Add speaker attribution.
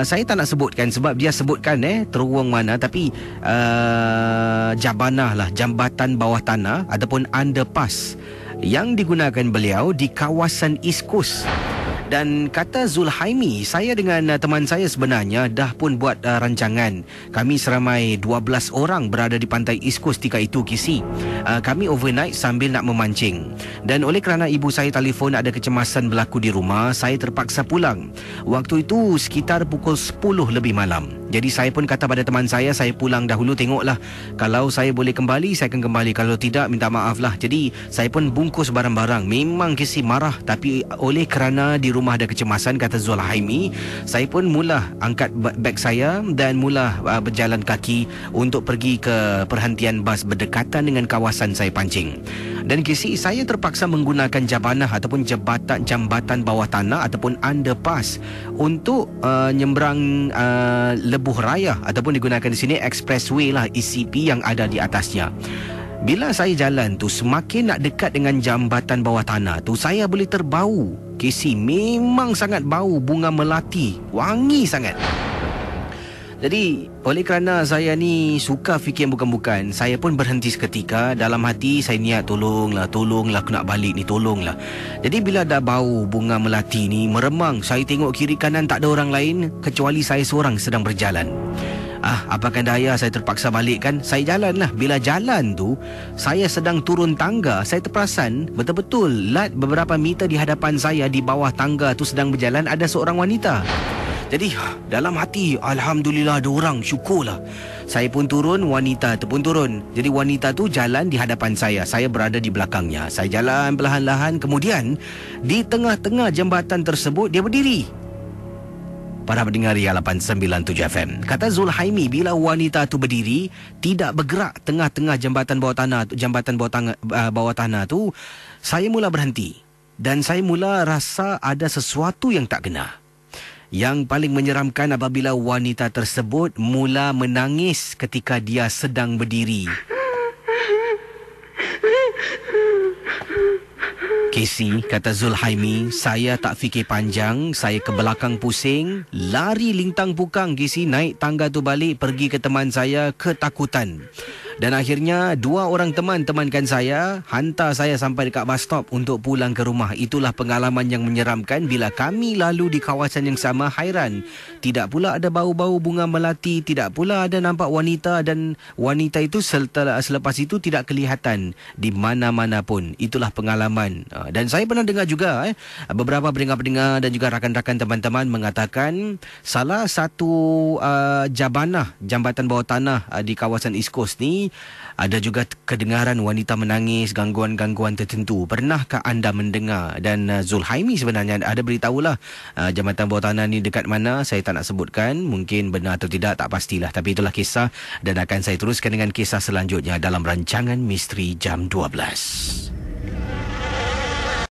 Speaker 1: Saya tak nak sebutkan sebab dia sebutkan terowong mana, tapi Jabanah lah, jambatan bawah tanah ataupun underpass yang digunakan beliau di kawasan East Coast. Dan kata Zulhaimi, saya dengan teman saya sebenarnya dah pun buat rancangan. Kami seramai 12 orang berada di pantai East Coast ketika itu, Kisi. Kami overnight sambil nak memancing. Dan oleh kerana ibu saya telefon ada kecemasan berlaku di rumah, saya terpaksa pulang. Waktu itu sekitar pukul 10 lebih malam. Jadi saya pun kata pada teman saya pulang dahulu, tengoklah. Kalau saya boleh kembali, saya akan kembali. Kalau tidak, minta maaf lah. Jadi saya pun bungkus barang-barang. Memang Kisi marah, tapi oleh kerana di rumah ada kecemasan, kata Zulhaimi, saya pun mula angkat beg saya dan mula berjalan kaki untuk pergi ke perhentian bas berdekatan dengan kawasan saya pancing. Dan Kisi, saya terpaksa menggunakan jabanah ataupun jambatan bawah tanah ataupun underpass untuk nyembrang lebuh raya ataupun digunakan di sini expressway lah, ECP yang ada di atasnya. Bila saya jalan tu, semakin nak dekat dengan jambatan bawah tanah tu, saya boleh terbau. Kisi, memang sangat bau bunga melati, wangi sangat. Jadi oleh kerana saya ni suka fikir bukan-bukan, saya pun berhenti seketika. Dalam hati saya niat, tolonglah aku nak balik ni, tolonglah. Jadi bila dah bau bunga melati ni meremang, saya tengok kiri kanan tak ada orang lain kecuali saya seorang sedang berjalan. Apakan daya, saya terpaksa balik kan. Saya jalan lah. Bila jalan tu, saya sedang turun tangga, saya terperasan betul-betul beberapa meter di hadapan saya, di bawah tangga tu sedang berjalan ada seorang wanita. Jadi dalam hati, alhamdulillah ada orang, syukurlah. Saya pun turun, wanita tu pun turun. Jadi wanita tu jalan di hadapan saya berada di belakangnya. Saya jalan perlahan-lahan, kemudian di tengah-tengah jambatan tersebut dia berdiri. Para pendengar Ria 897 FM. Kata Zulhaimi, bila wanita tu berdiri, tidak bergerak tengah-tengah jambatan bawah tanah tu, saya mula berhenti. Dan saya mula rasa ada sesuatu yang tak kena. Yang paling menyeramkan apabila wanita tersebut mula menangis ketika dia sedang berdiri. Casey, kata Zulhaimi, saya tak fikir panjang, saya ke belakang pusing, lari lintang pukang, Casey, naik tangga tu balik, pergi ke teman saya, ketakutan. Dan akhirnya dua orang temankan saya hantar saya sampai dekat bus stop untuk pulang ke rumah. Itulah pengalaman yang menyeramkan bila kami lalu di kawasan yang sama. Hairan, tidak pula ada bau-bau bunga melati, tidak pula ada nampak wanita, dan wanita itu selepas itu tidak kelihatan di mana-mana pun. Itulah pengalaman. Dan saya pernah dengar juga beberapa pendengar-pendengar dan juga rakan-rakan teman-teman mengatakan salah satu jambatan bawah tanah di kawasan East Coast ni ada juga kedengaran wanita menangis, gangguan-gangguan tertentu. Pernahkah anda mendengar? Dan Zulhaimi sebenarnya ada beritahulah jambatan bawah tanah ni dekat mana. Saya tak nak sebutkan, mungkin benar atau tidak tak pastilah, tapi itulah kisah dan akan saya teruskan dengan kisah selanjutnya dalam rancangan Misteri Jam 12.